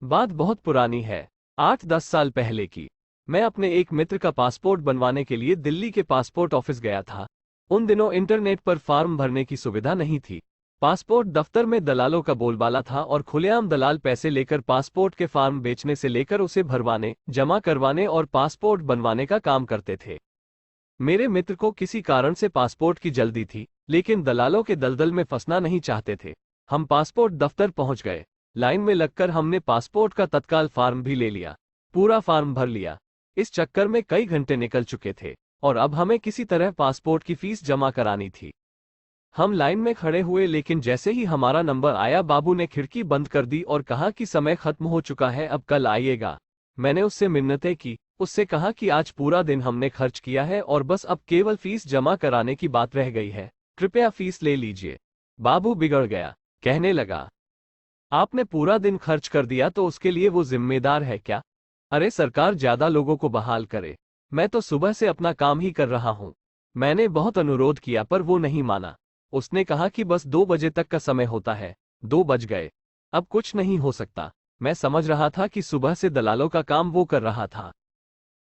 बात बहुत पुरानी है, 8-10 साल पहले की। मैं अपने एक मित्र का पासपोर्ट बनवाने के लिए दिल्ली के पासपोर्ट ऑफिस गया था। उन दिनों इंटरनेट पर फॉर्म भरने की सुविधा नहीं थी। पासपोर्ट दफ्तर में दलालों का बोलबाला था और खुलेआम दलाल पैसे लेकर पासपोर्ट के फॉर्म बेचने से लेकर उसे भरवाने, जमा करवाने और पासपोर्ट बनवाने का काम करते थे। मेरे मित्र को किसी कारण से पासपोर्ट की जल्दी थी, लेकिन दलालों के दलदल में फंसना नहीं चाहते थे। हम पासपोर्ट दफ्तर पहुंच गए। लाइन में लगकर हमने पासपोर्ट का तत्काल फॉर्म भी ले लिया। पूरा फॉर्म भर लिया। इस चक्कर में कई घंटे निकल चुके थे और अब हमें किसी तरह पासपोर्ट की फीस जमा करानी थी। हम लाइन में खड़े हुए, लेकिन जैसे ही हमारा नंबर आया बाबू ने खिड़की बंद कर दी और कहा कि समय खत्म हो चुका है, अब कल आइएगा। मैंने उससे मिन्नतें की, उससे कहा कि आज पूरा दिन हमने खर्च किया है और बस अब केवल फीस जमा कराने की बात रह गई है, कृपया फीस ले लीजिए। बाबू बिगड़ गया, कहने लगा, आपने पूरा दिन खर्च कर दिया तो उसके लिए वो जिम्मेदार है क्या? अरे सरकार ज्यादा लोगों को बहाल करे। मैं तो सुबह से अपना काम ही कर रहा हूँ। मैंने बहुत अनुरोध किया पर वो नहीं माना। उसने कहा कि बस 2 बजे तक का समय होता है। 2 बज गए, अब कुछ नहीं हो सकता। मैं समझ रहा था कि सुबह से दलालों का काम वो कर रहा था,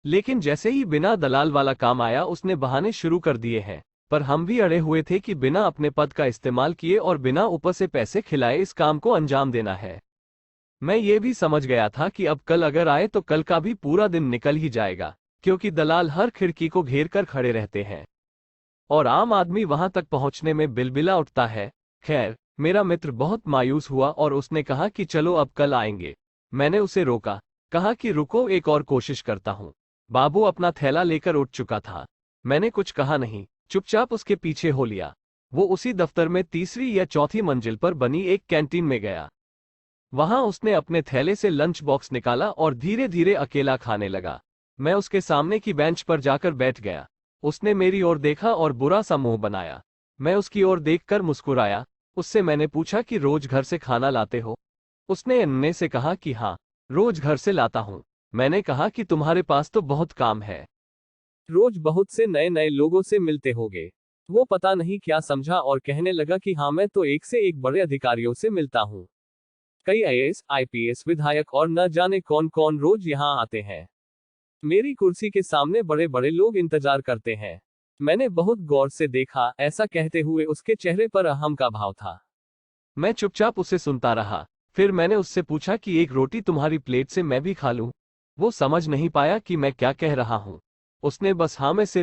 लेकिन जैसे ही बिना दलाल वाला काम आया उसने बहाने शुरू कर दिए हैं। पर हम भी अड़े हुए थे कि बिना अपने पद का इस्तेमाल किए और बिना ऊपर से पैसे खिलाए इस काम को अंजाम देना है। मैं ये भी समझ गया था कि अब कल अगर आए तो कल का भी पूरा दिन निकल ही जाएगा, क्योंकि दलाल हर खिड़की को घेर कर खड़े रहते हैं और आम आदमी वहां तक पहुंचने में बिलबिला उठता है। खैर, मेरा मित्र बहुत मायूस हुआ और उसने कहा कि चलो अब कल आएंगे। मैंने उसे रोका, कहा कि रुको, एक और कोशिश करता हूं। बाबू अपना थैला लेकर उठ चुका था। मैंने कुछ कहा नहीं, चुपचाप उसके पीछे हो लिया। वो उसी दफ्तर में तीसरी या चौथी मंजिल पर बनी एक कैंटीन में गया। वहां उसने अपने थैले से लंच बॉक्स निकाला और धीरे धीरे अकेला खाने लगा। मैं उसके सामने की बेंच पर जाकर बैठ गया। उसने मेरी ओर देखा और बुरा सा मुंह बनाया। मैं उसकी ओर देखकर मुस्कुराया। उससे मैंने पूछा कि रोज घर से खाना लाते हो? उसने अन्य से कहा कि हाँ, रोज घर से लाता हूँ। मैंने कहा कि तुम्हारे पास तो बहुत काम है, रोज बहुत से नए नए लोगों से मिलते होगे। वो पता नहीं क्या समझा और कहने लगा कि हाँ, मैं तो एक से एक बड़े अधिकारियों से मिलता हूँ। कई आईएएस, आईपीएस, विधायक और न जाने कौन कौन रोज यहाँ आते हैं। मेरी कुर्सी के सामने बड़े बड़े लोग इंतजार करते हैं। मैंने बहुत गौर से देखा, ऐसा कहते हुए उसके चेहरे पर अहम का भाव था। मैं चुपचाप उसे सुनता रहा। फिर मैंने उससे पूछा कि एक रोटी तुम्हारी प्लेट से मैं भी खा लूं? वो समझ नहीं पाया कि मैं क्या कह रहा हूं। उसने बस हाँ में सिर